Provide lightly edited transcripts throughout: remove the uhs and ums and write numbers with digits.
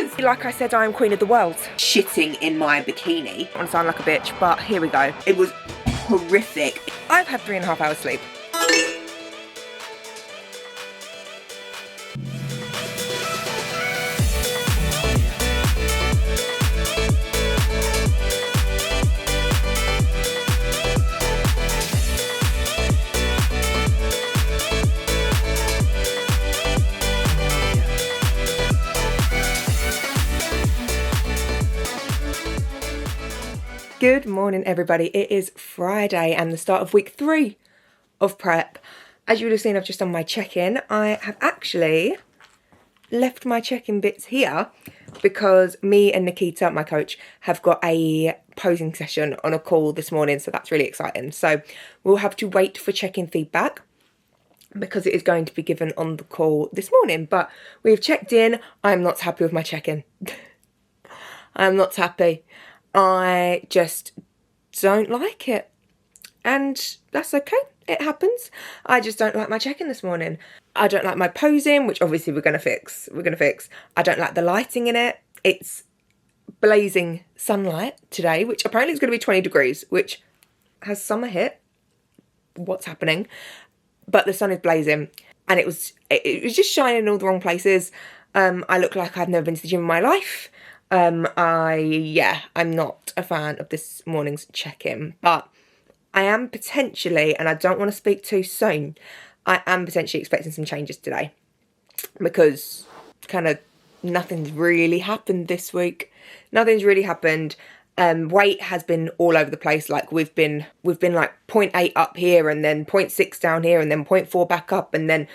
is! Like I said, I am queen of the world. Shitting in my bikini. I want to sound like a bitch, but here we go. It was horrific. I've had 3.5 hours sleep. Good morning, everybody. It is Friday and the start of week 3 of prep. As you would have seen, I've just done my check-in. I have actually left my check-in bits here because me and Nikita, my coach, have got a posing session on a call this morning, so that's really exciting. So we'll have to wait for check-in feedback because it is going to be given on the call this morning. But we've checked in. I'm not happy with my check-in. I'm not happy. I just don't like it, and that's okay. It happens. I just don't like my check-in this morning. I don't like my posing, which obviously we're going to fix. I don't like the lighting in it. It's blazing sunlight today, which apparently is going to be 20 degrees, which has summer hit. What's happening? But the sun is blazing, and it was just shining in all the wrong places. I look like I've never been to the gym in my life. I'm not a fan of this morning's check-in, but I am potentially, and I don't want to speak too soon, I am potentially expecting some changes today because kind of nothing's really happened this week. Nothing's really happened. Weight has been all over the place. Like we've been like 0.8 up here and then 0.6 down here and then 0.4 back up and then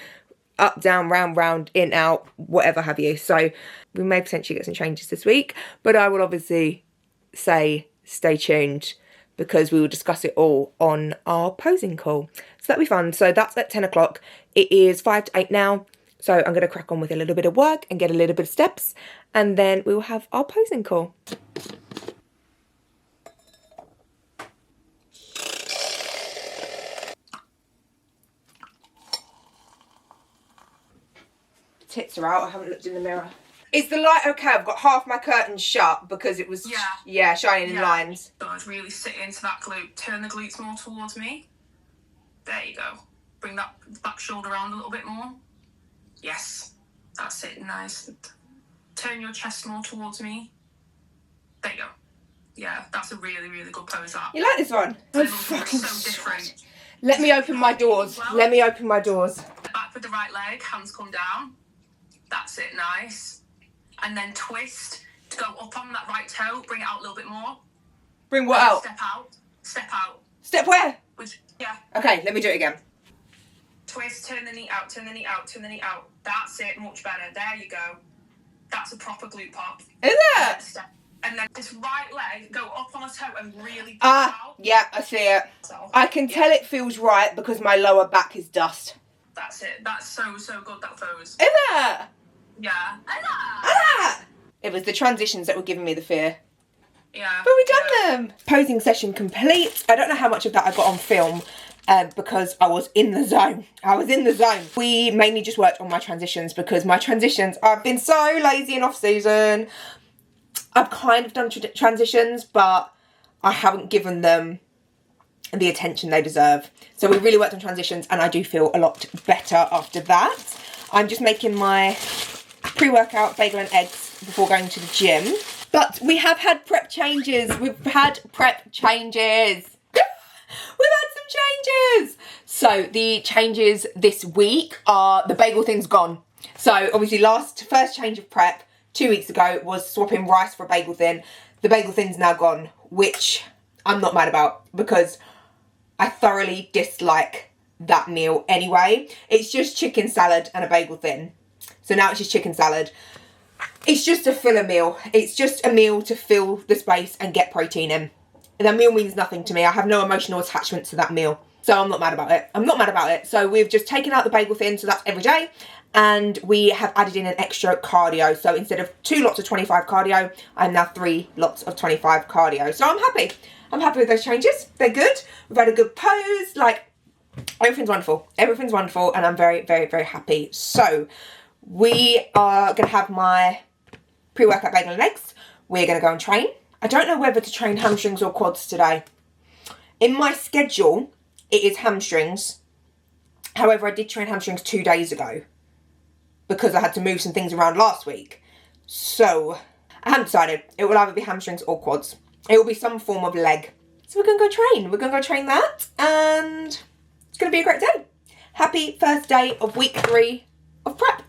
up, down, round, in, out, whatever have you. So we may potentially get some changes this week, but I will obviously say stay tuned because we will discuss it all on our posing call. So that'll be fun. So that's at 10 o'clock. It is 5 to 8 now. So I'm going to crack on with a little bit of work and get a little bit of steps, and then we will have our posing call. Tits are out. I haven't looked in the mirror. Is the light okay? I've got half my curtains shut because it was shining in lines. So I'd really sit into that glute. Turn the glutes more towards me. There you go. Bring that back shoulder around a little bit more. Yes, that's it. Nice. Turn your chest more towards me. There you go. Yeah, that's a really, really good pose. That. You like this one? I'm fucking so different. Let me open my doors. Well, Let me open my doors. Back with the right leg. Hands come down. That's it, nice. And then twist to go up on that right toe. Bring it out a little bit more. Bring what out? Step out. Step out. Step where? Yeah. Okay, let me do it again. Twist, turn the knee out, turn the knee out, turn the knee out. That's it, much better. There you go. That's a proper glute pop. Is it? And then this right leg, go up on a toe and really push out. Yeah, I see it. So, I can tell it feels right because my lower back is dust. That's it. That's so good, that pose. Is it? Yeah. It was the transitions that were giving me the fear. Yeah. But we done them. Posing session complete. I don't know how much of that I got on film because I was in the zone. We mainly just worked on my transitions because my transitions, I've been so lazy in off season. I've kind of done transitions, but I haven't given them the attention they deserve. So we really worked on transitions and I do feel a lot better after that. I'm just making my pre-workout bagel and eggs before going to the gym. But we have had prep changes. We've had prep changes. We've had some changes. So the changes this week are the bagel thing's gone. So obviously first change of prep 2 weeks ago was swapping rice for a bagel thin. The bagel thin's now gone, which I'm not mad about because I thoroughly dislike that meal anyway. It's just chicken salad and a bagel thin. So now it's just chicken salad. It's just a filler meal. It's just a meal to fill the space and get protein in. That meal means nothing to me. I have no emotional attachment to that meal. So I'm not mad about it. So we've just taken out the bagel thin, so that's every day. And we have added in an extra cardio. So instead of 2 lots of 25 cardio, I'm now 3 lots of 25 cardio. So I'm happy. I'm happy with those changes. They're good. We've had a good pose. Like, everything's wonderful. Everything's wonderful. And I'm very, very, very happy. So we are going to have my pre-workout bagel and eggs. We're going to go and train. I don't know whether to train hamstrings or quads today. In my schedule, it is hamstrings. However, I did train hamstrings 2 days ago because I had to move some things around last week. So I haven't decided. It will either be hamstrings or quads. It will be some form of leg. So we're going to go train. We're going to go train that, and it's going to be a great day. Happy first day of week 3 of prep.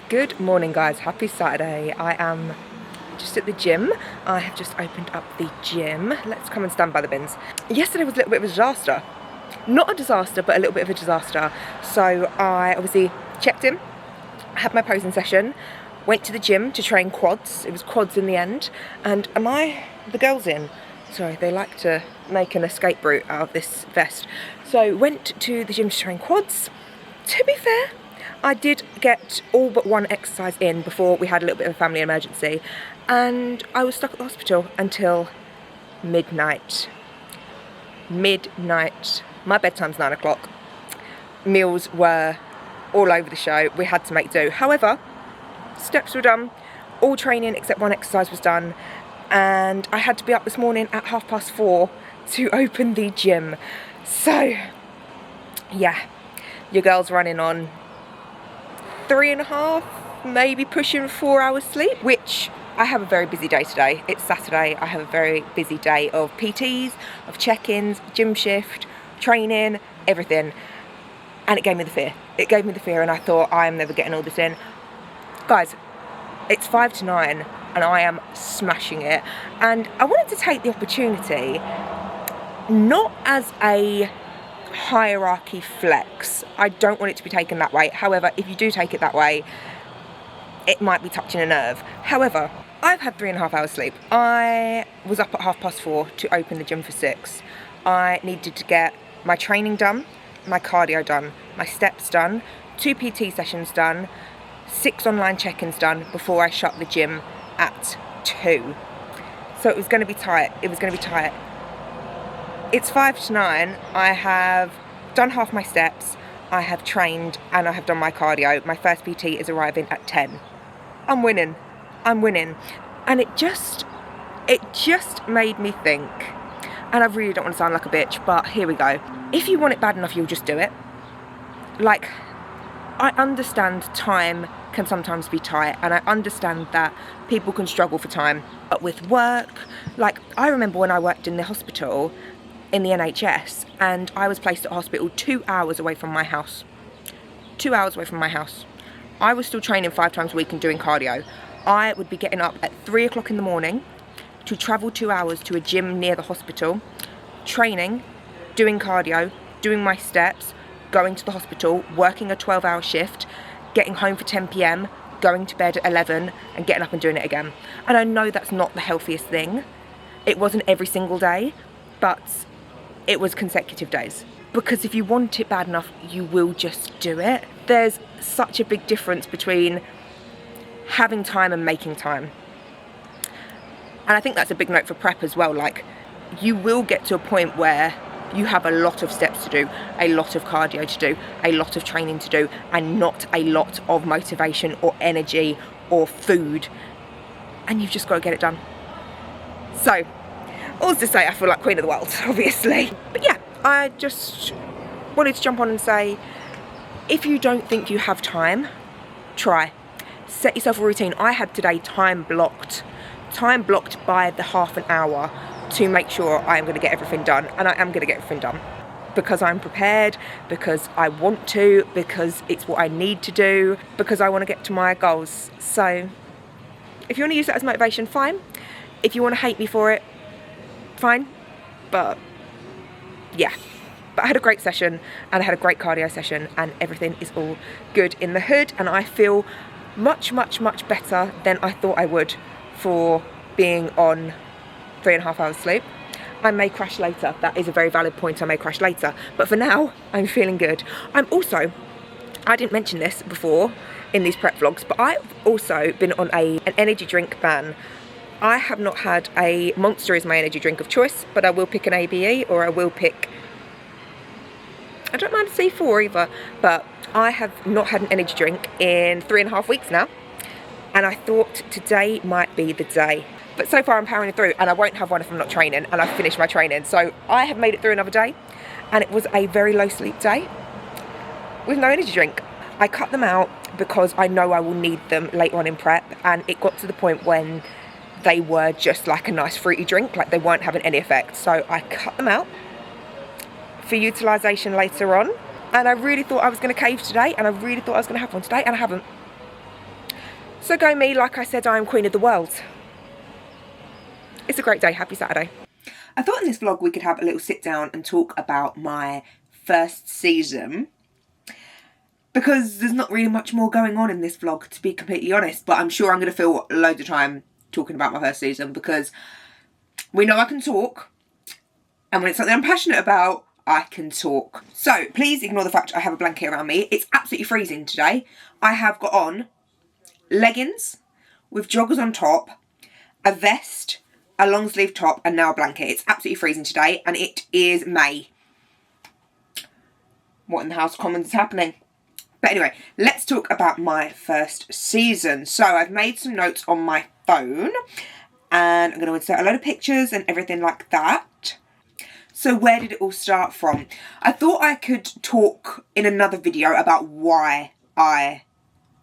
Good morning, guys. Happy Saturday. I am just at the gym. I have just opened up the gym. Let's come and stand by the bins. Yesterday was a little bit of a disaster. Not a disaster, but a little bit of a disaster. So I obviously checked in, had my posing session, went to the gym to train quads. It was quads in the end. And am I the girls in? Sorry, they like to make an escape route out of this vest. So went to the gym to train quads. To be fair, I did get all but one exercise in before we had a little bit of a family emergency, and I was stuck at the hospital until midnight. My bedtime's 9 o'clock. Meals were all over the show. We had to make do. However, steps were done. All training except one exercise was done, and I had to be up this morning at 4:30 to open the gym. So yeah, your girl's running on 3.5, maybe pushing 4 hours sleep, which I have a very busy day today. It's Saturday. I have a very busy day of PTs, of check-ins, gym shift, training, everything. And it gave me the fear. It gave me the fear, and I thought, I am never getting all this in. Guys, it's 5 to 9 and I am smashing it. And I wanted to take the opportunity, not as a hierarchy flex. I don't want it to be taken that way. However, if you do take it that way, it might be touching a nerve. However, I've had 3.5 hours sleep. I was up at 4:30 to open the gym for 6. I needed to get my training done, my cardio done, my steps done, 2 PT sessions done, 6 online check-ins done before I shut the gym at 2. So it was going to be tight. It's 5 to 9. I have done half my steps, I have trained, and I have done my cardio. My first PT is arriving at 10. I'm winning. And it just made me think, and I really don't want to sound like a bitch, but here we go. If you want it bad enough, you'll just do it. Like, I understand time can sometimes be tight, and I understand that people can struggle for time. But with work, like, I remember when I worked in the hospital, in the NHS, and I was placed at hospital 2 hours away from my house. 2 hours away from my house. I was still training 5 times a week and doing cardio. I would be getting up at 3 o'clock in the morning to travel 2 hours to a gym near the hospital, training, doing cardio, doing my steps, going to the hospital, working a 12-hour shift, getting home for 10 p.m, going to bed at 11, and getting up and doing it again. And I know that's not the healthiest thing. It wasn't every single day, but it was consecutive days. Because if you want it bad enough, you will just do it. There's such a big difference between having time and making time. And I think that's a big note for prep as well. Like, you will get to a point where you have a lot of steps to do, a lot of cardio to do, a lot of training to do, and not a lot of motivation or energy or food. And you've just got to get it done. So, all to say, I feel like queen of the world, obviously. But yeah, I just wanted to jump on and say, if you don't think you have time, try. Set yourself a routine. I had today time blocked by the half an hour to make sure I am going to get everything done. And I am going to get everything done. Because I'm prepared, because I want to, because it's what I need to do, because I want to get to my goals. So, if you want to use that as motivation, fine. If you want to hate me for it, fine. But yeah, but I had a great session, and I had a great cardio session, and everything is all good in the hood, and I feel much better than I thought I would for being on 3.5 hours sleep. I may crash later. That is a very valid point. I may crash later, but for now I'm feeling good. I'm also, I didn't mention this before in these prep vlogs, but I've also been on an energy drink ban. I have not had a Monster as my energy drink of choice, but I will pick an ABE, or I will pick, I don't mind a C4 either, but I have not had an energy drink in 3.5 weeks now, and I thought today might be the day. But so far I'm powering through, and I won't have one if I'm not training, and I've finished my training. So I have made it through another day, and it was a very low sleep day with no energy drink. I cut them out because I know I will need them later on in prep, and it got to the point when they were just like a nice fruity drink, like they weren't having any effect. So I cut them out for utilisation later on, and I really thought I was going to cave today, and I really thought I was going to have one today, and I haven't. So go me, like I said, I am queen of the world. It's a great day. Happy Saturday. I thought in this vlog we could have a little sit down and talk about my first season, because there's not really much more going on in this vlog, to be completely honest, but I'm sure I'm going to fill loads of time talking about my first season, because we know I can talk, and when it's something I'm passionate about, I can talk. So please ignore the fact I have a blanket around me. It's absolutely freezing today. I have got on leggings with joggers on top, a vest, a long sleeve top, and now a blanket. It's absolutely freezing today, and it is May. What in the House of Commons is happening? But anyway, let's talk about my first season. So I've made some notes on my phone, and I'm going to insert a load of pictures and everything like that. So where did it all start from? I thought I could talk in another video about why I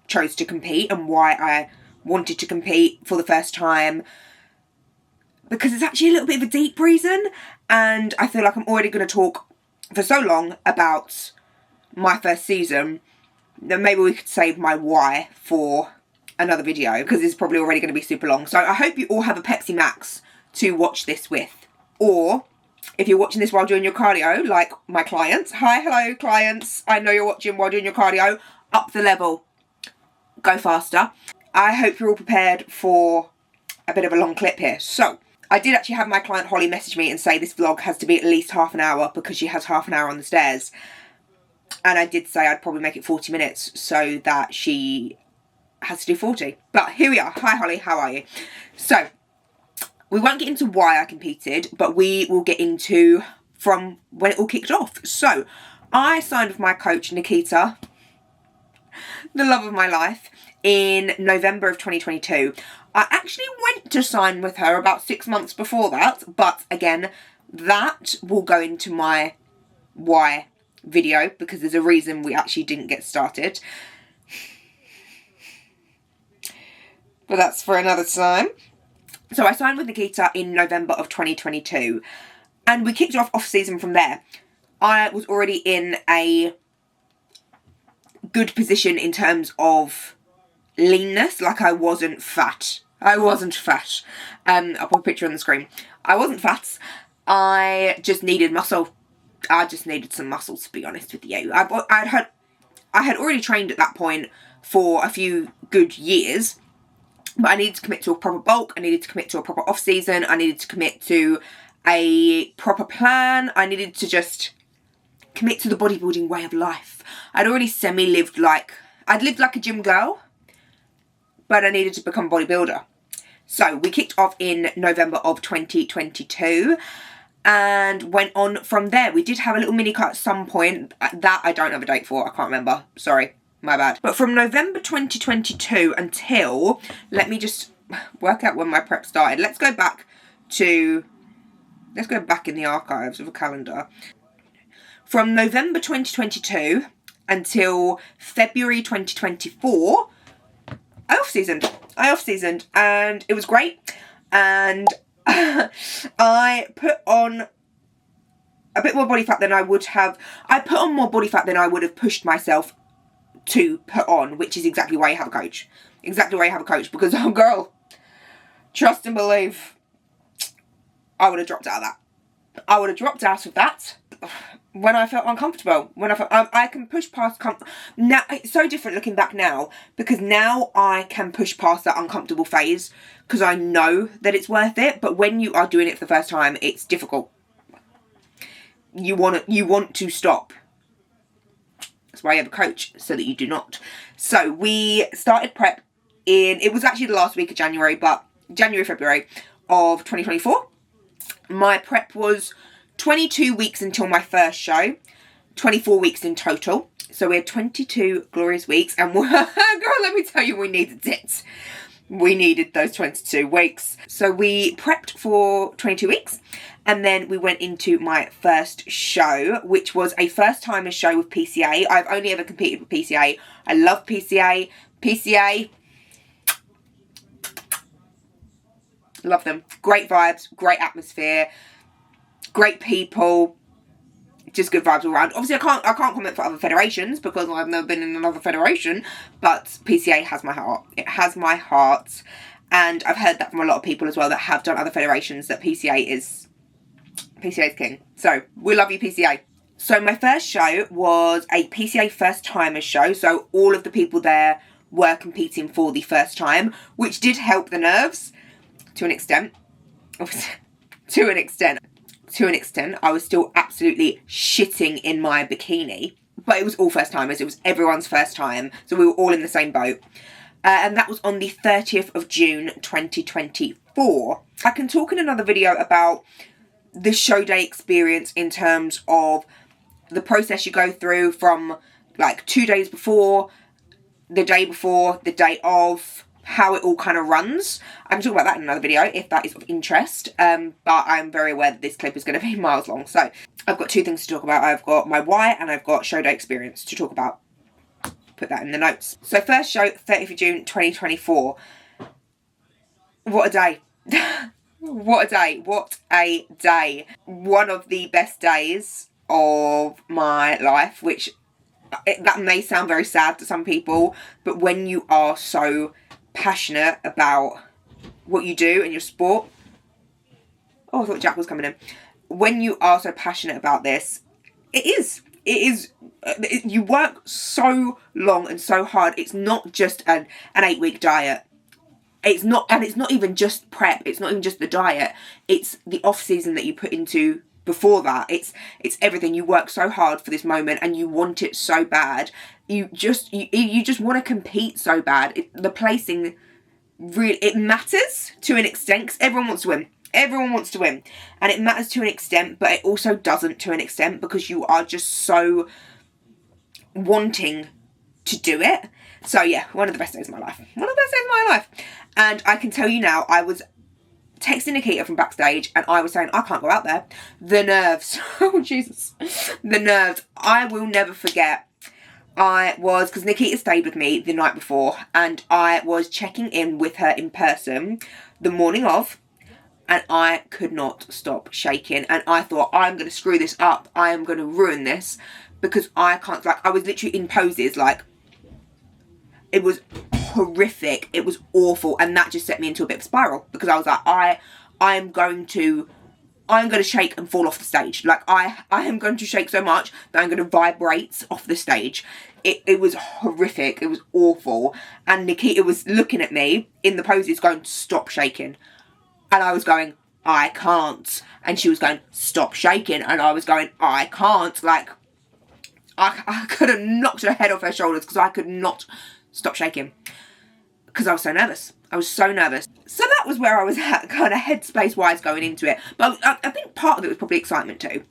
chose to compete and why I wanted to compete for the first time, because it's actually a little bit of a deep reason, and I feel like I'm already going to talk for so long about my first season that maybe we could save my why for another video, because it's probably already going to be super long. So I hope you all have a Pepsi Max to watch this with, or if you're watching this while doing your cardio, like my clients, hi, hello clients, I know you're watching while doing your cardio, up the level, go faster. I hope you're all prepared for a bit of a long clip here. So I did actually have my client Holly message me and say this vlog has to be at least half an hour, because she has half an hour on the stairs. And I did say I'd probably make it 40 minutes so that she has to do 40. But here we are. Hi Holly, how are you? So we won't get into why I competed, but we will get into from when it all kicked off. So I signed with my coach Nikita, the love of my life, in November of 2022. I actually went to sign with her about 6 months before that, but again, that will go into my why video, because there's a reason we actually didn't get started. But that's for another time. So I signed with Nikita in November of 2022, and we kicked off season from there. I was already in a good position in terms of leanness, like I wasn't fat. I'll put a picture on the screen. I wasn't fat. I just needed muscle. I just needed some muscle, to be honest with you. I had already trained at that point for a few good years, but I needed to commit to a proper bulk. I needed to commit to a proper off season. I needed to commit to a proper plan. I needed to just commit to the bodybuilding way of life. I'd already lived like a gym girl, but I needed to become a bodybuilder. So we kicked off in November of 2022 and went on from there. We did have a little mini cut at some point. That I don't have a date for. I can't remember. Sorry, my bad. But from November 2022 until, let me just work out when my prep started. Let's go back in the archives of a calendar. From November 2022 until February 2024, I off-seasoned, and it was great, and I put on a bit more body fat than I would have. I put on more body fat than I would have pushed myself to put on, which is exactly why you have a coach. Because, oh girl, trust and believe, I would have dropped out of that. When I felt uncomfortable, I can push past now. It's so different looking back now, because now I can push past that uncomfortable phase because I know that it's worth it. But when you are doing it for the first time, it's difficult. You want to stop. That's why you have a coach, so that you do not. So we started prep it was actually the last week of January, but February of 2024. My prep was 22 weeks until my first show, 24 weeks in total. So we had 22 glorious weeks, and girl, let me tell you, we needed it. we needed those 22 weeks. So we prepped for 22 weeks and then we went into my first show, which was a first timer show with PCA. I've only ever competed with PCA. I love PCA. PCA, love them. Great vibes, great atmosphere, great people, just good vibes all around. Obviously, I can't comment for other federations because I've never been in another federation, but PCA has my heart. It has my heart, and I've heard that from a lot of people as well that have done other federations, that PCA is king. So we love you, PCA. So my first show was a PCA first timers show. So all of the people there were competing for the first time, which did help the nerves to an extent. To an extent, I was still absolutely shitting in my bikini. But it was all first timers. It was everyone's first time. So we were all in the same boat. And that was on the 30th of June, 2024. I can talk in another video about the show day experience in terms of the process you go through from like 2 days before, the day of, how it all kind of runs. I can talk about that in another video if that is of interest, but I'm very aware that this clip is going to be miles long. So I've got two things to talk about. I've got my why and I've got show day experience to talk about. Put that in the notes. So first show, 30th of June 2024. What a day. What a day. What a day. One of the best days of my life, which that may sound very sad to some people, but when you are so passionate about what you do in your sport. Oh, I thought Jack was coming in. When you are so passionate about this, it is, you work so long and so hard. It's not just an 8-week diet. It's not even just prep. It's not even just the diet. It's the off season that you put into before that. It's everything. You work so hard for this moment and you want it so bad. You just want to compete so bad. The placing really, it matters to an extent because everyone wants to win. Everyone wants to win, and it matters to an extent, but it also doesn't to an extent because you are just so wanting to do it. So yeah, one of the best days of my life. One of the best days of my life. And I can tell you now, I was texting Nikita from backstage and I was saying, I can't go out there. The nerves. Oh, Jesus. The nerves. I will never forget. Because Nikita stayed with me the night before and I was checking in with her in person the morning of, and I could not stop shaking. And I thought, I'm going to screw this up. I am going to ruin this because I can't, I was literally in poses, it was horrific. It was awful. And that just set me into a bit of a spiral because I was like, I'm going to shake and fall off the stage. I am going to shake so much that I'm going to vibrate off the stage. It was horrific. It was awful. And Nikita was looking at me in the poses going, stop shaking. And I was going, I can't. And she was going, stop shaking. And I was going, I can't. I could have knocked her head off her shoulders because I could not stop shaking. Because I was so nervous. I was so nervous. So that was where I was at, kind of headspace-wise going into it. But I think part of it was probably excitement too.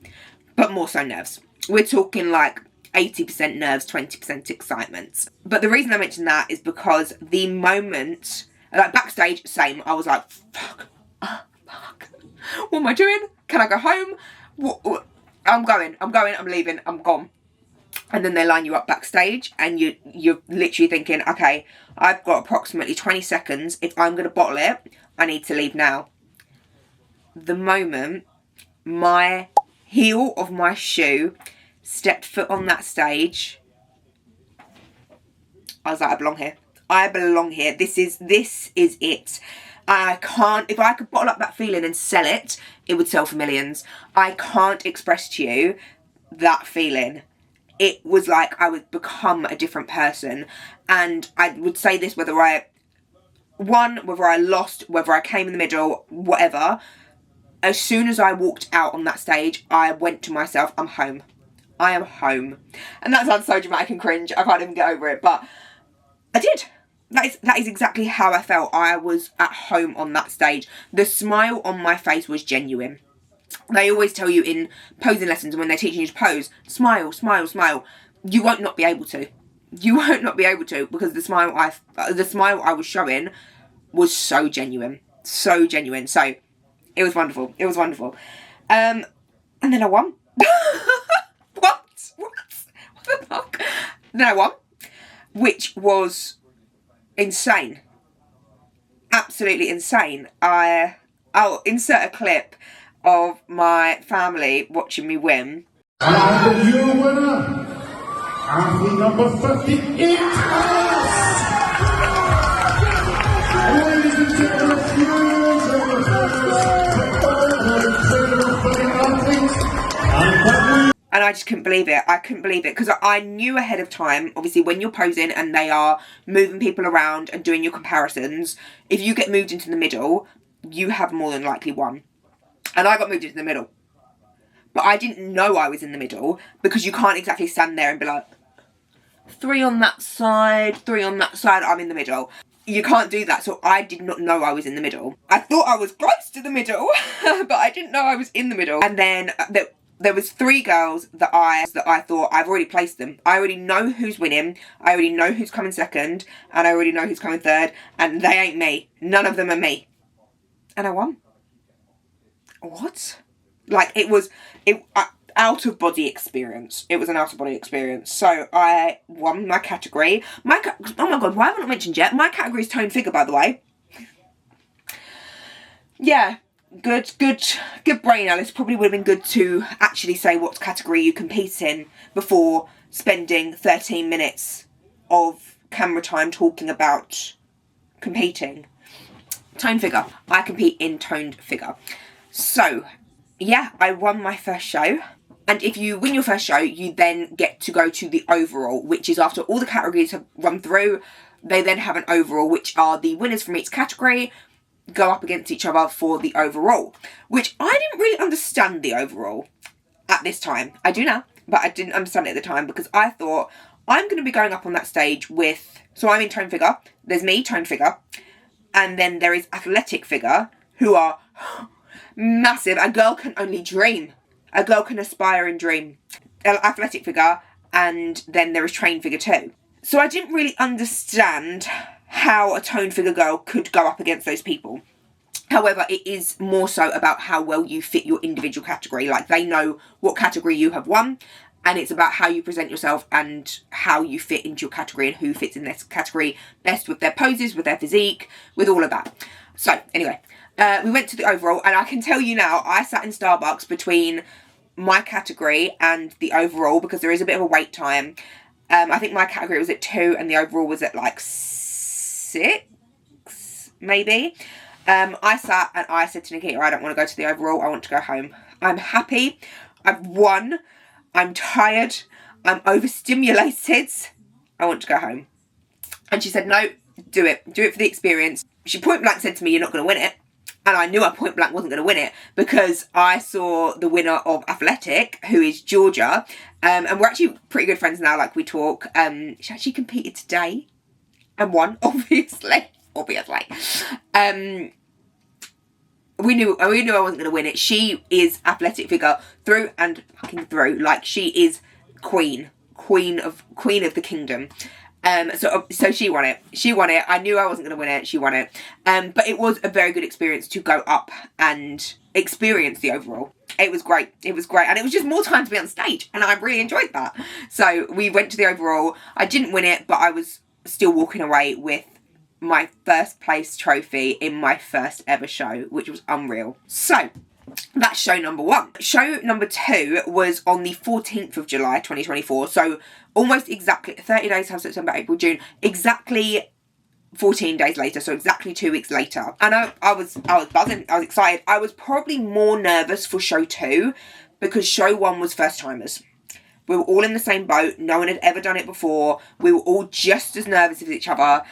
But more so nerves. We're talking 80% nerves, 20% excitement. But the reason I mention that is because the moment, backstage, same. I was like, fuck. What am I doing? Can I go home? What? I'm going, I'm leaving, I'm gone. And then they line you up backstage and you're literally thinking, okay, I've got approximately 20 seconds. If I'm going to bottle it, I need to leave now. The moment my heel of my shoe stepped foot on that stage, I was like, I belong here. I belong here. This is it. I can't, if I could bottle up that feeling and sell it, it would sell for millions. I can't express to you that feeling. It was like I would become a different person. And I would say this whether I won, whether I lost, whether I came in the middle, whatever. As soon as I walked out on that stage, I went to myself, I'm home. I am home. And that sounds so dramatic and cringe. I can't even get over it. But I did. That is exactly how I felt. I was at home on that stage. The smile on my face was genuine. They always tell you in posing lessons when they're teaching you to pose, smile, smile, smile. You won't not be able to. You won't not be able to because the smile I was showing was so genuine. So genuine. So it was wonderful. It was wonderful. And then I won. What the fuck? Then I won, which was insane. Absolutely insane. I'll insert a clip of my family watching me win. And your winner, athlete number 58. Ladies and gentlemen, heroes of the And I just couldn't believe it. I couldn't believe it because I knew ahead of time, obviously, when you're posing and they are moving people around and doing your comparisons, if you get moved into the middle, you have more than likely won. And I got moved into the middle. But I didn't know I was in the middle because you can't exactly stand there and be like, 3 on that side, 3 on that side, I'm in the middle. You can't do that, so I did not know I was in the middle. I thought I was close to the middle, but I didn't know I was in the middle. And then there was 3 girls that I thought I've already placed them. I already know who's winning, I already know who's coming second, and I already know who's coming third, and they ain't me. None of them are me. And I won. What? Like, it was out of body experience. It was an out of body experience. So I won my category. Oh my god, why haven't I mentioned yet? My category is toned figure, by the way. Yeah, good brain, Alice. Probably would have been good to actually say what category you compete in before spending 13 minutes of camera time talking about competing. Toned figure. I compete in toned figure. So, yeah, I won my first show. And if you win your first show, you then get to go to the overall, which is after all the categories have run through, they then have an overall, which are the winners from each category go up against each other for the overall, which I didn't really understand the overall at this time. I do now, but I didn't understand it at the time because I thought I'm going to be going up on that stage with, so I'm in toned figure, there's me, toned figure, and then there is athletic figure, who are massive. A girl can only dream. A girl can aspire and dream. Athletic figure, and then there is trained figure too. So I didn't really understand how a toned figure girl could go up against those people. However, it is more so about how well you fit your individual category. Like, they know what category you have won, and it's about how you present yourself and how you fit into your category and who fits in this category best with their poses, with their physique, with all of that. So, anyway, we went to the overall, and I can tell you now, I sat in Starbucks between my category and the overall because there is a bit of a wait time. I think my category was at 2 and the overall was at like 6, maybe. I sat and I said to Nikita, I don't want to go to the overall, I want to go home. I'm happy, I've won, I'm tired, I'm overstimulated, I want to go home. And she said, no, do it for the experience. She point blank said to me, you're not going to win it. And I knew I point blank wasn't going to win it because I saw the winner of Athletic, who is Georgia. And we're actually pretty good friends now, like we talk. She actually competed today and won, obviously. We knew I wasn't going to win it. She is athletic figure through and fucking through. Like, she is queen of the kingdom. So she won it. I knew I wasn't going to win it. She won it. But it was a very good experience to go up and experience the overall. It was great. And it was just more time to be on stage. And I really enjoyed that. So we went to the overall. I didn't win it, but I was still walking away with my first place trophy in my first ever show, which was unreal. So that's show number 1. Show number 2 was on the 14th of July 2024. So almost exactly 30 days have September, April, June. Exactly 14 days later. So exactly 2 weeks later. And I was buzzing. I was excited. I was probably more nervous for show 2 because show 1 was first timers. We were all in the same boat. No one had ever done it before. We were all just as nervous as each other.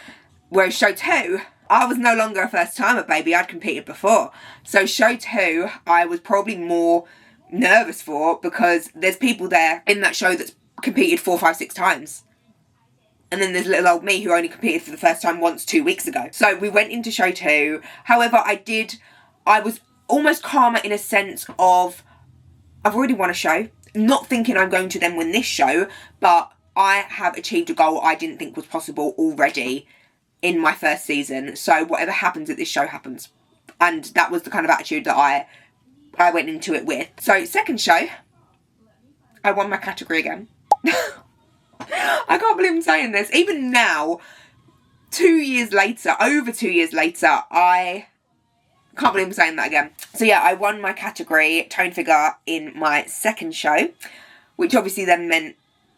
Whereas show 2, I was no longer a first timer, baby. I'd competed before. So show 2, I was probably more nervous for because there's people there in that show that's competed 4, 5, 6 times. And then there's little old me who only competed for the first time once 2 weeks ago. So we went into show 2. However, I was almost calmer in a sense of, I've already won a show. Not thinking I'm going to then win this show, but I have achieved a goal I didn't think was possible already in my first season, so whatever happens at this show happens. And that was the kind of attitude that I went into it with. So second show, I won my category again. I can't believe I'm saying this. Even now, 2 years later, over 2 years later, I can't believe I'm saying that again. So yeah, I won my category tone figure in my second show, which obviously then meant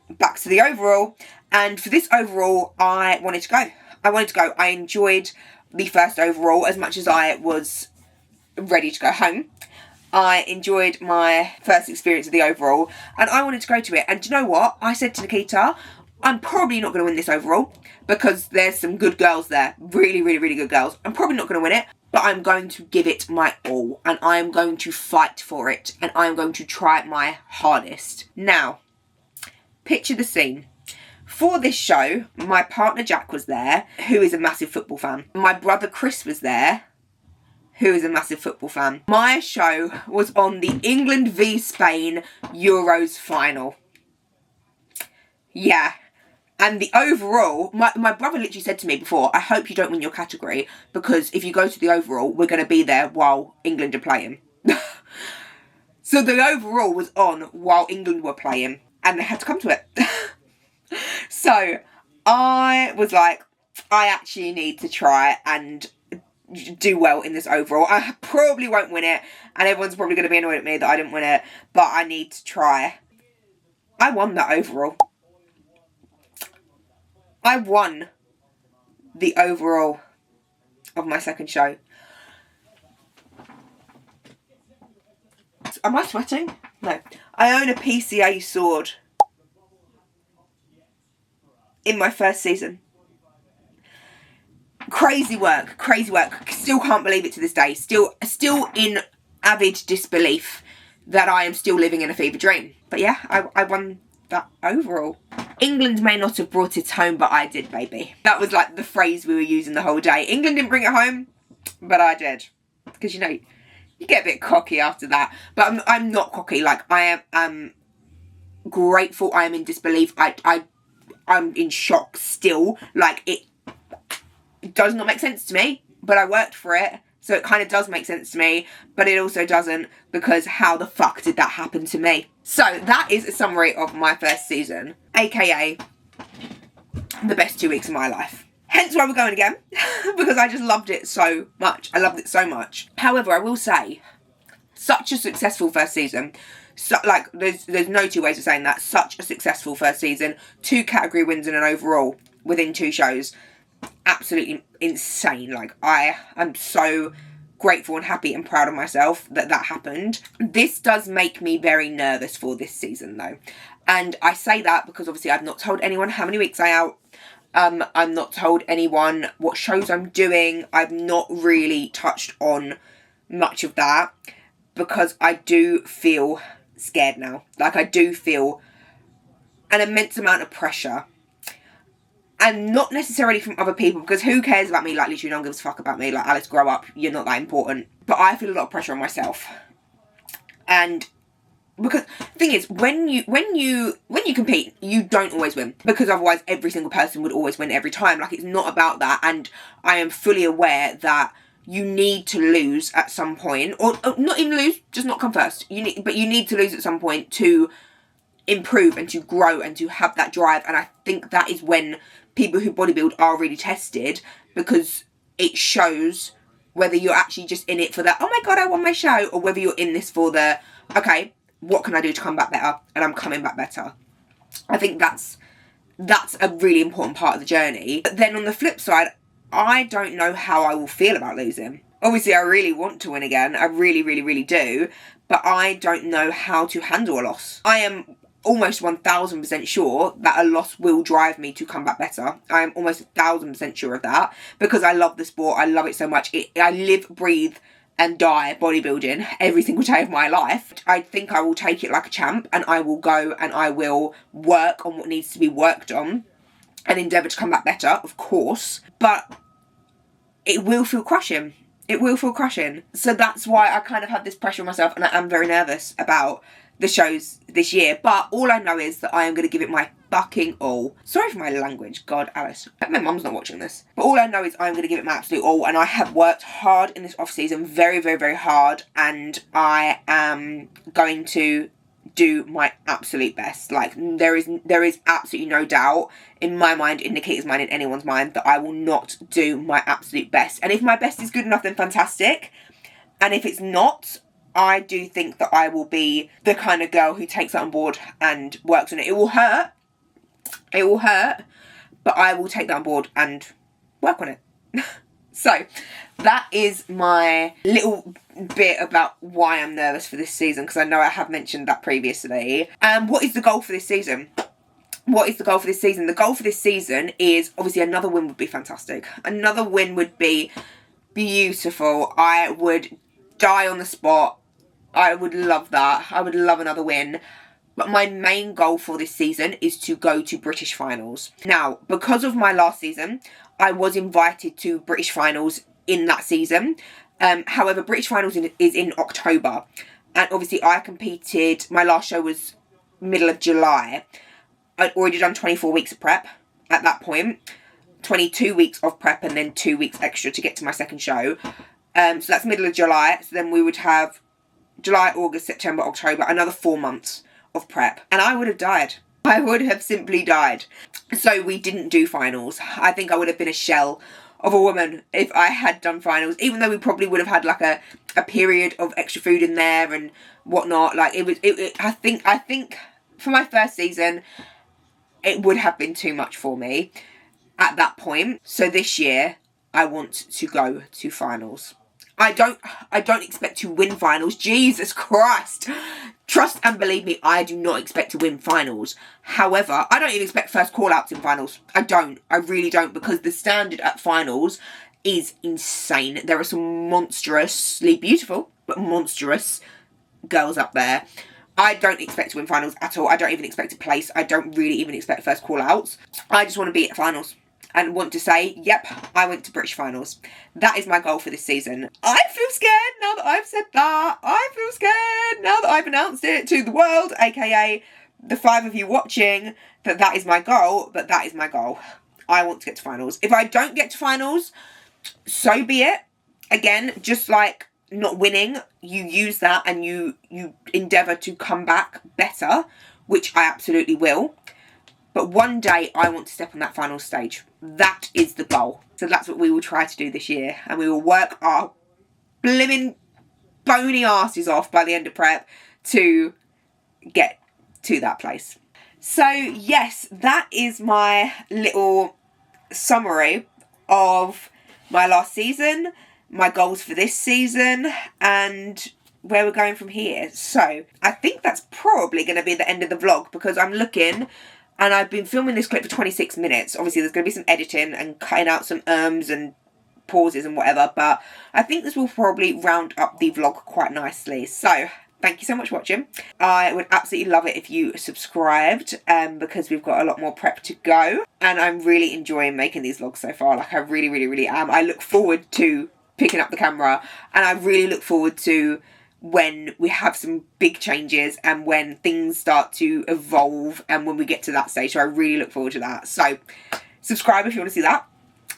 back to the overall. And for this overall, I wanted to go. I enjoyed the first overall as much as I was ready to go home. I enjoyed my first experience of the overall, and I wanted to go to it. And do you know what? I said to Nikita, I'm probably not going to win this overall because there's some good girls there. Really, really, really good girls. I'm probably not going to win it, but I'm going to give it my all, and I'm going to fight for it, and I'm going to try my hardest. Now, picture the scene. For this show, my partner Jack was there, who is a massive football fan. My brother Chris was there, who is a massive football fan. My show was on the England v Spain Euros final. Yeah. And the overall, my brother literally said to me before, I hope you don't win your category, because if you go to the overall, we're going to be there while England are playing. So the overall was on while England were playing, and they had to come to it. So I was like, I actually need to try and do well in this overall. I probably won't win it, and everyone's probably going to be annoyed at me that I didn't win it, but I need to try. I won that overall. I won the overall of my second show. Am I sweating? No. I own a PCA sword in my first season. Crazy work, crazy work. Still can't believe it to this day. Still in avid disbelief that I am still living in a fever dream. But yeah, I won that overall. England may not have brought it home, but I did, baby. That was like the phrase we were using the whole day. England didn't bring it home, but I did. Because, you know, you get a bit cocky after that. But I'm not cocky. Like, I am grateful. I am in disbelief. I'm in shock still. Like, it does not make sense to me, but I worked for it. So it kind of does make sense to me, but it also doesn't, because how the fuck did that happen to me? So that is a summary of my first season, aka the best 2 weeks of my life. Hence why we're going again, because I just loved it so much. I loved it so much. However, I will say, such a successful first season. So, like, there's no two ways of saying that. Such a successful first season. 2 category wins and an overall within 2 shows. Absolutely insane. Like, I am so grateful and happy and proud of myself that that happened. This does make me very nervous for this season though, and I say that because obviously I've not told anyone how many weeks I'm out. I'm not told anyone what shows I'm doing. I've not really touched on much of that because I do feel scared now. Like, I do feel an immense amount of pressure. And not necessarily from other people, because who cares about me? Like, literally no one gives a fuck about me. Like, Alice, grow up, you're not that important. But I feel a lot of pressure on myself. And because the thing is, when you compete, you don't always win, because otherwise every single person would always win every time. Like, it's not about that. And I am fully aware that you need to lose at some point, or not even lose, just not come first. But you need to lose at some point to improve and to grow and to have that drive. And I think that is when people who bodybuild are really tested, because it shows whether you're actually just in it for the, oh my god, I won my show, or whether you're in this for the, okay, what can I do to come back better? And I'm coming back better. I think that's a really important part of the journey. But then on the flip side, I don't know how I will feel about losing. Obviously, I really want to win again. I really, really, really do. But I don't know how to handle a loss. I am almost 1000% sure that a loss will drive me to come back better. I am almost 1000% sure of that, because I love the sport. I love it so much. I live, breathe and die bodybuilding every single day of my life. I think I will take it like a champ, and I will go and I will work on what needs to be worked on and endeavour to come back better, of course. But it will feel crushing. It will feel crushing. So that's why I kind of have this pressure on myself, and I am very nervous about the shows this year, but all I know is that I am going to give it my fucking all. Sorry for my language, God, Alice. My mum's not watching this. But all I know is I'm going to give it my absolute all, and I have worked hard in this off-season, very, very, very hard, and I am going to do my absolute best. Like, there is absolutely no doubt in my mind, in Nikita's mind, in anyone's mind, that I will not do my absolute best. And if my best is good enough, then fantastic. And if it's not, I do think that I will be the kind of girl who takes it on board and works on it. It will hurt. It will hurt. But I will take that on board and work on it. So, that is my little bit about why I'm nervous for this season, because I know I have mentioned that previously. And what is the goal for this season? What is the goal for this season? The goal for this season is, obviously, another win would be fantastic. Another win would be beautiful. I would die on the spot. I would love that. I would love another win. But my main goal for this season is to go to British finals. Now, because of my last season, I was invited to British finals in that season. However, British finals is in October. And obviously I competed, my last show was middle of July. I'd already done 24 weeks of prep at that point. 22 weeks of prep and then 2 weeks extra to get to my second show. So that's middle of July. So then we would have July, August, September, October, another 4 months of prep. And I would have died. I would have simply died. So we didn't do finals. I think I would have been a shell of a woman if I had done finals, even though we probably would have had like a period of extra food in there and whatnot. Like I think for my first season, it would have been too much for me at that point. So this year, I want to go to finals. I don't expect to win finals. Jesus Christ. Trust and believe me, I do not expect to win finals. However, I don't even expect first call-outs in finals. I don't. I really don't, because the standard at finals is insane. There are some monstrously beautiful, but monstrous girls up there. I don't expect to win finals at all. I don't even expect to place. I don't really even expect first call-outs. I just want to be at finals and want to say, yep, I went to British finals. That is my goal for this season. I feel scared now that I've said that. I feel scared now that I've announced it to the world, aka the 5 of you watching, that that is my goal, but that is my goal. I want to get to finals. If I don't get to finals, so be it. Again, just like not winning, you use that and you endeavour to come back better, which I absolutely will. But one day I want to step on that final stage. That is the goal. So that's what we will try to do this year. And we will work our blimmin' bony asses off by the end of prep to get to that place. So yes, that is my little summary of my last season, my goals for this season, and where we're going from here. So I think that's probably going to be the end of the vlog, because I'm looking... And I've been filming this clip for 26 minutes. Obviously, there's going to be some editing and cutting out some and pauses and whatever. But I think this will probably round up the vlog quite nicely. So, thank you so much for watching. I would absolutely love it if you subscribed, because we've got a lot more prep to go. And I'm really enjoying making these vlogs so far. Like, I really, really, really am. I look forward to picking up the camera. And I really look forward to when we have some big changes and when things start to evolve and when we get to that stage. So I really look forward to that. So subscribe if you want to see that.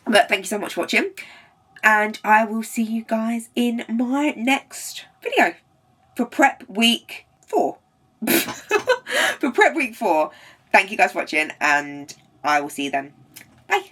But thank you so much for watching. And I will see you guys in my next video for Prep Week 4. For Prep Week 4. Thank you guys for watching and I will see you then. Bye.